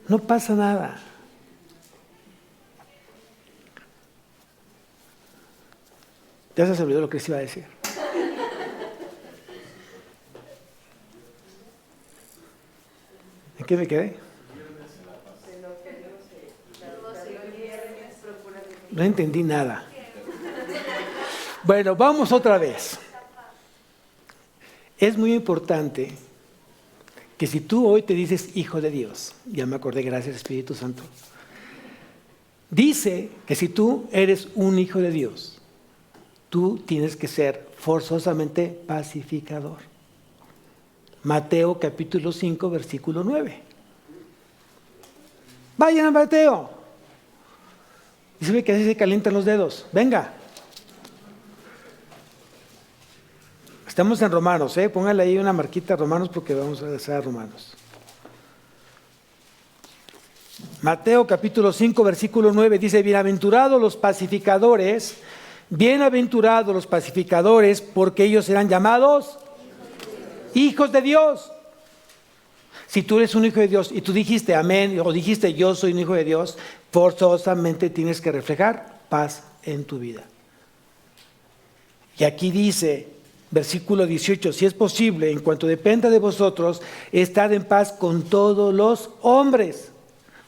No pasa nada. Ya se olvidó lo que les iba a decir. ¿En qué me quedé? No entendí nada. Bueno, vamos otra vez. Es muy importante que si tú hoy te dices hijo de Dios, ya me acordé, gracias Espíritu Santo, dice que si tú eres un hijo de Dios, tú tienes que ser forzosamente pacificador. Mateo capítulo 5, versículo 9. Vayan a Mateo. Y se ve que así se calientan los dedos. Venga. Estamos en Romanos, póngale ahí una marquita a Romanos porque vamos a hacer a Romanos. Mateo capítulo 5, versículo 9 dice, bienaventurados los pacificadores, porque ellos serán llamados hijos de Dios. Si tú eres un hijo de Dios y tú dijiste amén o dijiste yo soy un hijo de Dios, forzosamente tienes que reflejar paz en tu vida. Y aquí dice, versículo 18, si es posible, en cuanto dependa de vosotros, estad en paz con todos los hombres.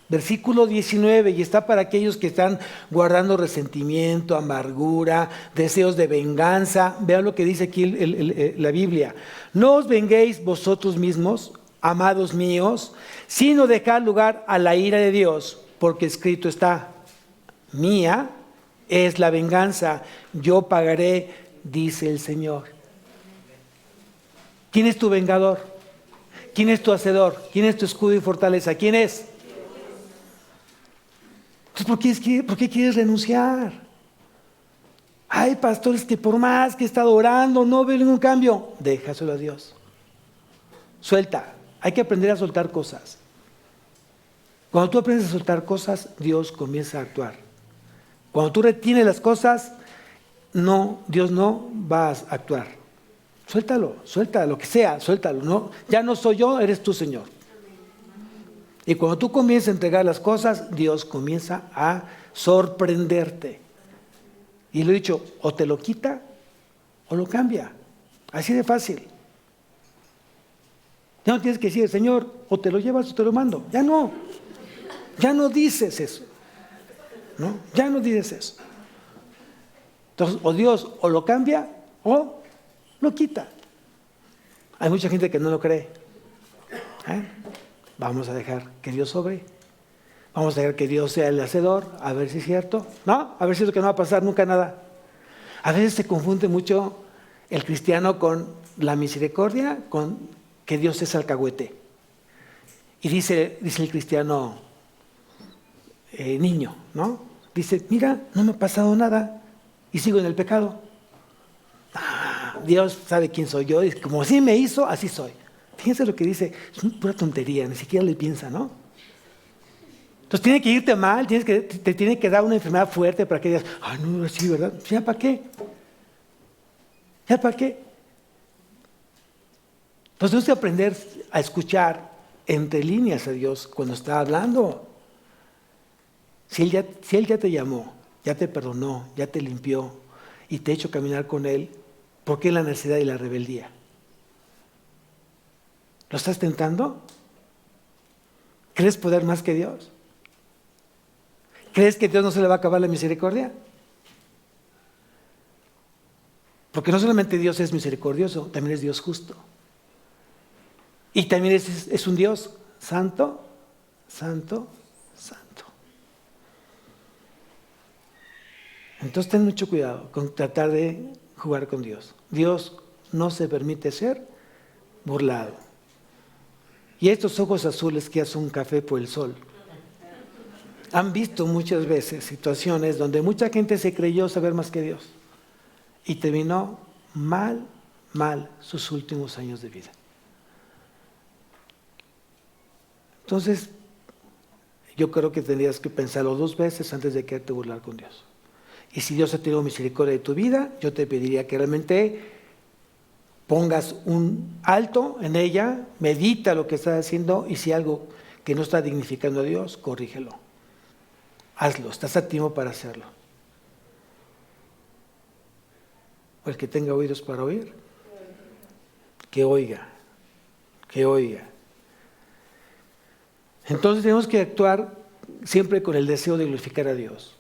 Versículo 19, y está para aquellos que están guardando resentimiento, amargura, deseos de venganza. Vean lo que dice aquí la Biblia. No os venguéis vosotros mismos, amados míos, sino dejad lugar a la ira de Dios, porque escrito está, mía es la venganza, yo pagaré, dice el Señor. ¿Quién es tu vengador? ¿Quién es tu hacedor? ¿Quién es tu escudo y fortaleza? ¿Quién es? Entonces, ¿por qué quieres renunciar? Ay, pastor, es que por más que he estado orando, no veo ningún cambio. Déjaselo a Dios. Suelta. Hay que aprender a soltar cosas. Cuando tú aprendes a soltar cosas, Dios comienza a actuar. Cuando tú retienes las cosas, Dios no va a actuar. Suéltalo, lo que sea, suéltalo. No, ya no soy yo, eres tú, Señor. Y cuando tú comienzas a entregar las cosas, Dios comienza a sorprenderte. Y lo he dicho, o te lo quita o lo cambia. Así de fácil. Ya no tienes que decir, Señor, o te lo llevas o te lo mando. Ya no dices eso. ¿No? Ya no dices eso. Entonces, o Dios o lo cambia o lo quita. Hay mucha gente que no lo cree. Vamos a dejar que Dios sobre. Vamos a dejar que Dios sea el hacedor, a ver si es cierto. No, a ver si es lo que no va a pasar nunca nada. A veces se confunde mucho el cristiano con la misericordia, con que Dios es alcahuete. Y dice el cristiano niño, ¿no? Dice, mira, no me ha pasado nada y sigo en el pecado. Dios sabe quién soy yo y como así me hizo, así soy. Fíjense lo que dice, es una pura tontería, ni siquiera le piensa, ¿no? Entonces tiene que irte mal, te tiene que dar una enfermedad fuerte para que digas, no, sí, ¿verdad? ¿Ya para qué? ¿Ya para qué? Entonces tenemos que aprender a escuchar entre líneas a Dios cuando está hablando. Si Él ya te llamó, ya te perdonó, ya te limpió y te ha hecho caminar con Él, ¿por qué la necedad y la rebeldía? ¿Lo estás tentando? ¿Crees poder más que Dios? ¿Crees que Dios no se le va a acabar la misericordia? Porque no solamente Dios es misericordioso, también es Dios justo. Y también es un Dios santo, santo, santo. Entonces ten mucho cuidado con tratar de jugar con Dios. Dios no se permite ser burlado. Y estos ojos azules que hacen un café por el sol. Han visto muchas veces situaciones donde mucha gente se creyó saber más que Dios y terminó mal sus últimos años de vida. Entonces, yo creo que tendrías que pensarlo 2 veces antes de quererte burlar con Dios. Y si Dios ha tenido misericordia de tu vida, yo te pediría que realmente pongas un alto en ella, medita lo que estás haciendo y si algo que no está dignificando a Dios, corrígelo. Hazlo, estás a tiempo para hacerlo. O el que tenga oídos para oír, que oiga. Entonces tenemos que actuar siempre con el deseo de glorificar a Dios.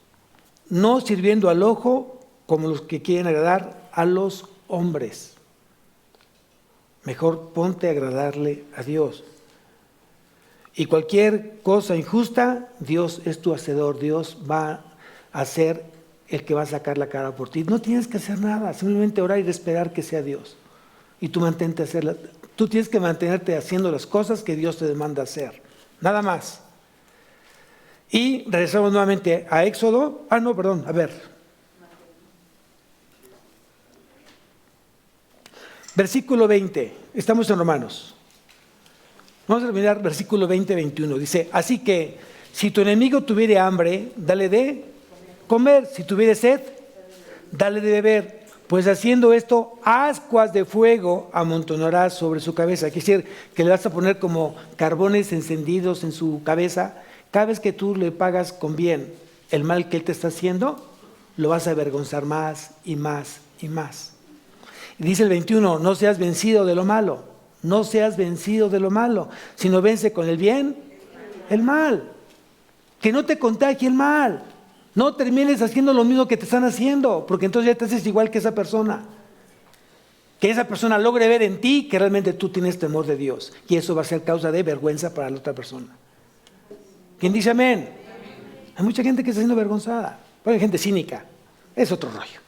No sirviendo al ojo como los que quieren agradar a los hombres. Mejor ponte a agradarle a Dios. Y cualquier cosa injusta, Dios es tu hacedor. Dios va a ser el que va a sacar la cara por ti. No tienes que hacer nada, simplemente orar y esperar que sea Dios. Y tú mantente a hacerla. Tú tienes que mantenerte haciendo las cosas que Dios te demanda hacer. Nada más. Y regresamos nuevamente a Éxodo. Versículo 20. Estamos en Romanos. Vamos a mirar versículo 20-21. Dice, así que si tu enemigo tuviere hambre, dale de comer. Si tuviere sed, dale de beber. Pues haciendo esto, ascuas de fuego amontonarás sobre su cabeza. Quiere decir que le vas a poner como carbones encendidos en su cabeza. Cada vez que tú le pagas con bien el mal que él te está haciendo, lo vas a avergonzar más y más y más. Y dice el 21, no seas vencido de lo malo. No seas vencido de lo malo, sino vence con el bien el mal. Que no te contagie el mal. No termines haciendo lo mismo que te están haciendo, porque entonces ya te haces igual que esa persona. Que esa persona logre ver en ti que realmente tú tienes temor de Dios. Y eso va a ser causa de vergüenza para la otra persona. ¿Quién dice amén? Hay mucha gente que está siendo avergonzada. Pero hay gente cínica. Es otro rollo,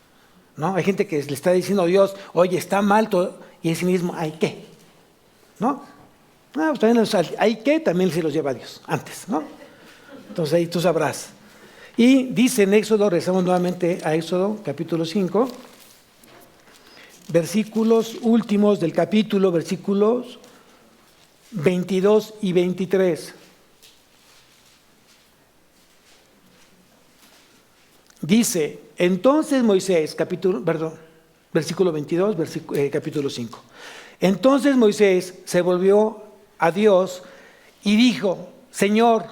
¿no? Hay gente que le está diciendo a Dios, oye, está mal todo. Y es mismo, ¿hay qué? ¿No? Pues también hay que también se los lleva a Dios antes, ¿no? Entonces ahí tú sabrás. Y dice en Éxodo, regresamos nuevamente a Éxodo capítulo 5, versículos últimos del capítulo, versículos 22 y 23. Dice, entonces Moisés, versículo 22, capítulo 5. Entonces Moisés se volvió a Dios y dijo, Señor,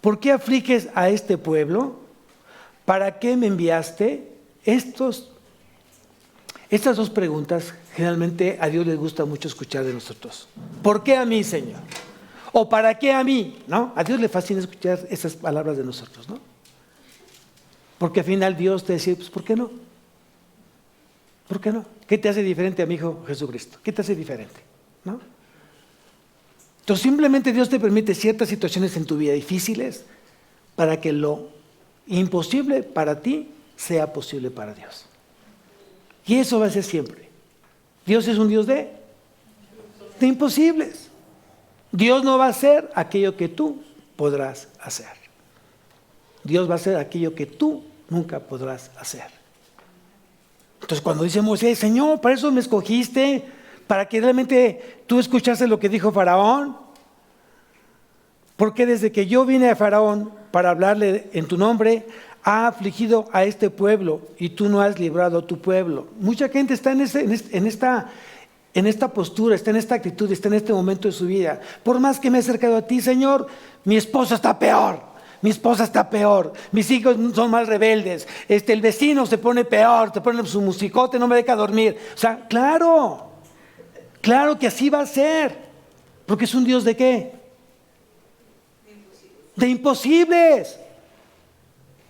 ¿por qué afliges a este pueblo? ¿Para qué me enviaste? Estas dos preguntas generalmente a Dios le gusta mucho escuchar de nosotros. ¿Por qué a mí, Señor? ¿O para qué a mí? ¿No? A Dios le fascina escuchar esas palabras de nosotros, ¿no? Porque al final Dios te dice, pues ¿por qué no? ¿Por qué no? ¿Qué te hace diferente a mi Hijo Jesucristo? ¿Qué te hace diferente? ¿No? Entonces simplemente Dios te permite ciertas situaciones en tu vida difíciles para que lo imposible para ti sea posible para Dios. Y eso va a ser siempre. Dios es un Dios de imposibles. Dios no va a hacer aquello que tú podrás hacer. Dios va a hacer aquello que tú nunca podrás hacer. Entonces cuando dice Moisés, Señor, para eso me escogiste, para que realmente tú escuchases lo que dijo Faraón. Porque desde que yo vine a Faraón para hablarle en tu nombre, ha afligido a este pueblo y tú no has librado a tu pueblo. Mucha gente está en esta postura, está en esta actitud, está en este momento de su vida. Por más que me he acercado a ti, Señor, mi esposa está peor. Mi esposa está peor, mis hijos son más rebeldes, el vecino se pone peor, te pone su musicote, no me deja dormir. O sea, claro que así va a ser, porque es un Dios ¿de qué? De imposibles.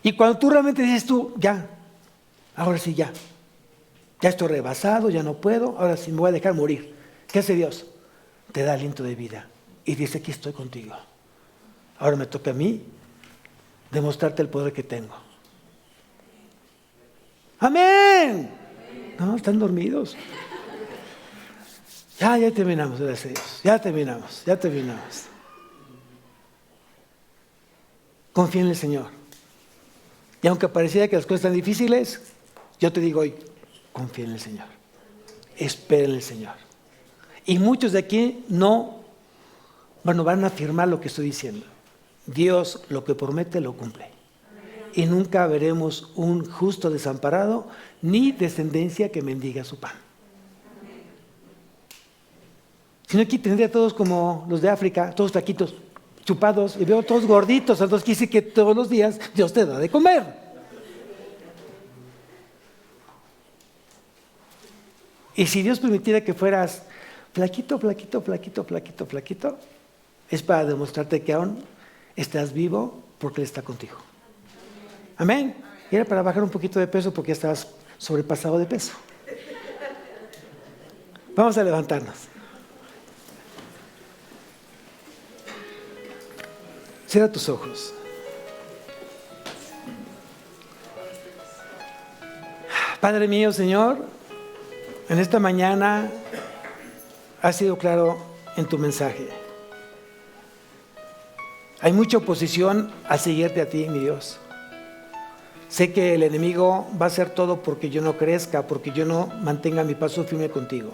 Y cuando tú realmente dices ya, ahora sí ya estoy rebasado, ya no puedo, ahora sí me voy a dejar morir. ¿Qué hace Dios? Te da aliento de vida y dice, aquí estoy contigo. Ahora me toca a mí demostrarte el poder que tengo. ¡Amén! No, están dormidos. Ya terminamos, gracias a Dios. Ya terminamos. Confía en el Señor. Y aunque pareciera que las cosas están difíciles, yo te digo hoy, confía en el Señor. Espera en el Señor. Y muchos de aquí van a afirmar lo que estoy diciendo. Dios lo que promete lo cumple. Y nunca veremos un justo desamparado ni descendencia que mendiga su pan. Si no, aquí tendría todos como los de África, todos flaquitos, chupados, y veo todos gorditos. Entonces quise que todos los días Dios te da de comer. Y si Dios permitiera que fueras flaquito, es para demostrarte que aún estás vivo porque Él está contigo. Amén. Y era para bajar un poquito de peso porque ya estabas sobrepasado de peso. Vamos a levantarnos. Cierra tus ojos. Padre mío, Señor, en esta mañana has sido claro en tu mensaje. Hay mucha oposición a seguirte a ti, mi Dios. Sé que el enemigo va a hacer todo porque yo no crezca, porque yo no mantenga mi paso firme contigo.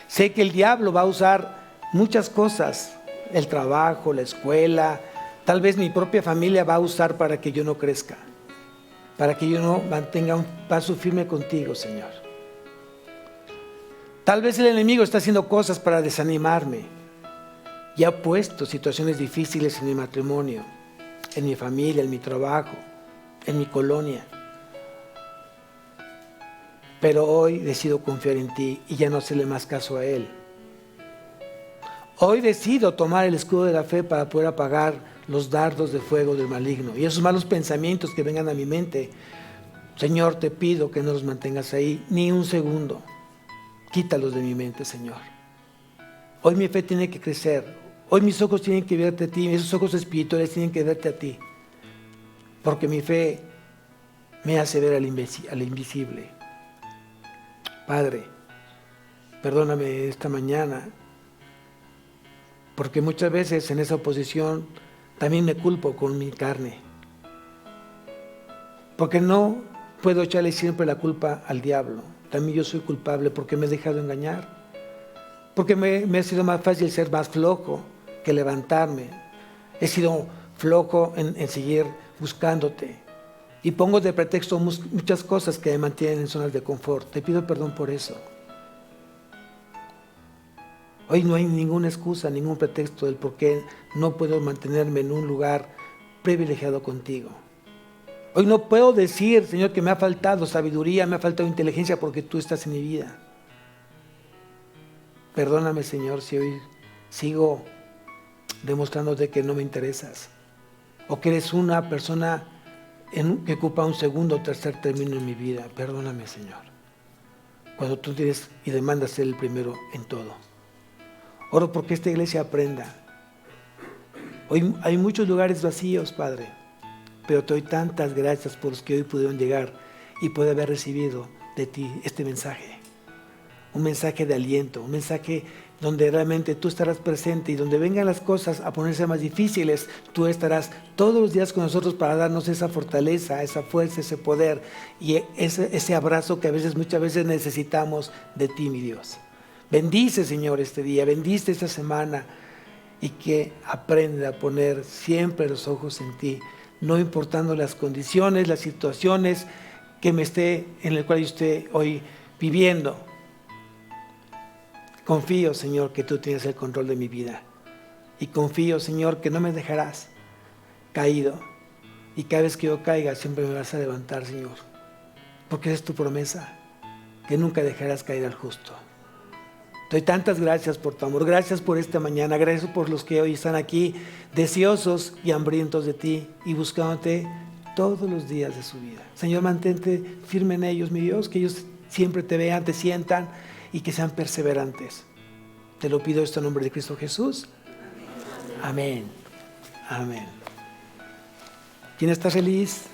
Sé que el diablo va a usar muchas cosas, el trabajo, la escuela, tal vez mi propia familia va a usar para que yo no crezca, para que yo no mantenga un paso firme contigo, Señor. Tal vez el enemigo está haciendo cosas para desanimarme y ha puesto situaciones difíciles en mi matrimonio, en mi familia, en mi trabajo, en mi colonia. Pero hoy decido confiar en ti y ya no hacerle más caso a él. Hoy decido tomar el escudo de la fe para poder apagar los dardos de fuego del maligno y esos malos pensamientos que vengan a mi mente. Señor, te pido que no los mantengas ahí ni un segundo. Quítalos de mi mente, Señor. Hoy mi fe tiene que crecer. Hoy mis ojos tienen que verte a ti. Esos ojos espirituales tienen que verte a ti. Porque mi fe me hace ver al invisible. Padre, perdóname esta mañana, porque muchas veces en esa oposición también me culpo con mi carne. Porque no puedo echarle siempre la culpa al diablo. También yo soy culpable porque me he dejado engañar. Porque me ha sido más fácil ser más flojo que levantarme. He sido flojo en seguir buscándote. Y pongo de pretexto muchas cosas que me mantienen en zonas de confort. Te pido perdón por eso. Hoy no hay ninguna excusa, ningún pretexto del por qué no puedo mantenerme en un lugar privilegiado contigo. Hoy no puedo decir, Señor, que me ha faltado sabiduría, me ha faltado inteligencia porque tú estás en mi vida. Perdóname, Señor, si hoy sigo demostrándote que no me interesas o que eres una persona que ocupa un segundo o tercer término en mi vida. Perdóname, Señor, cuando tú tienes y demandas ser el primero en todo. Oro porque esta iglesia aprenda. Hoy hay muchos lugares vacíos, Padre, pero te doy tantas gracias por los que hoy pudieron llegar y poder haber recibido de ti este mensaje. Un mensaje de aliento, un mensaje donde realmente tú estarás presente y donde vengan las cosas a ponerse más difíciles, tú estarás todos los días con nosotros para darnos esa fortaleza, esa fuerza, ese poder y ese abrazo que muchas veces necesitamos de ti, mi Dios. Bendice, Señor, este día, bendice esta semana y que aprenda a poner siempre los ojos en ti, no importando las condiciones, las situaciones en el cual yo esté hoy viviendo. Confío, Señor, que tú tienes el control de mi vida. Y confío, Señor, que no me dejarás caído. Y cada vez que yo caiga, siempre me vas a levantar, Señor. Porque esa es tu promesa, que nunca dejarás caer al justo. Te doy tantas gracias por tu amor. Gracias por esta mañana. Gracias por los que hoy están aquí, deseosos y hambrientos de ti y buscándote todos los días de su vida. Señor, mantente firme en ellos, mi Dios, que ellos siempre te vean, te sientan y que sean perseverantes. Te lo pido esto en nombre de Cristo Jesús. Amén. Amén. ¿Quién está feliz?